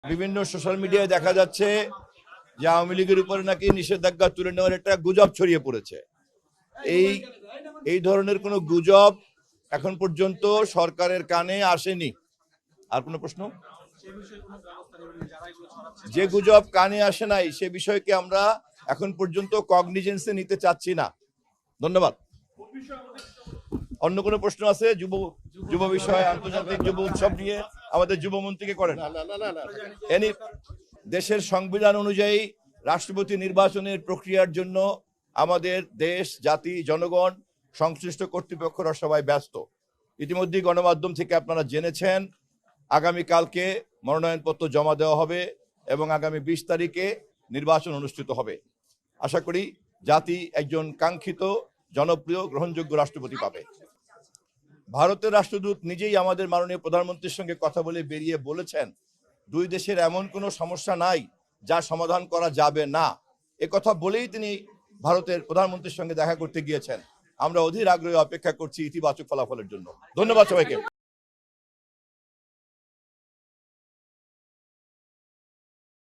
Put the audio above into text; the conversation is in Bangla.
বিভিন্ন সোশ্যাল মিডিয়ায় দেখা যাচ্ছে যে আওয়ামী লীগের উপরে নাকি নিষেধাজ্ঞা তুলে নেওয়ার একটা গুজব ছড়িয়ে পড়েছে। এই ধরনের কোনো গুজব এখন পর্যন্ত সরকারের কানে আসেনি। আর কোনো প্রশ্ন? যে গুজব কানে আসে নাই সে বিষয়কে আমরা এখন পর্যন্ত কগনিজেন্সে নিতে চাচ্ছি না। ধন্যবাদ। অন্য কোনো প্রশ্ন আছে? যুব বিষয়, আন্তর্জাতিক যুব উৎসব নিয়ে আমাদের যুবমন্ত্রীকে করেন। দেশের সংবিধান অনুযায়ী রাষ্ট্রপতি নির্বাচনের প্রক্রিয়ার জন্য আমাদের দেশ, জাতি, জনগণ, সংশ্লিষ্ট কর্তৃপক্ষরা সবাই ব্যস্ত। ইতিমধ্যেই গণমাধ্যম থেকে আপনারা জেনেছেন আগামীকালকে মনোনয়নপত্র জমা দেওয়া হবে এবং আগামী 20 তারিখে নির্বাচন অনুষ্ঠিত হবে। আশা করি জাতি একজন কাঙ্ক্ষিত, জনপ্রিয়, গ্রহণযোগ্য রাষ্ট্রপতি পাবে। ভারতের রাষ্ট্রদূত নিজেই আমাদের মাননীয় প্রধানমন্ত্রীর সঙ্গে কথা বলে বেরিয়ে বলেছেন দুই দেশের এমন কোনো সমস্যা নাই যা সমাধান করা যাবে না। কথা বলেই তিনি ভারতের প্রধানমন্ত্রীর সঙ্গে দেখা করতে গিয়েছেন। আমরা অধীর আগ্রহে অপেক্ষা করছি ইতিবাচক ফলাফলের জন্য। ধন্যবাদ সবাইকে।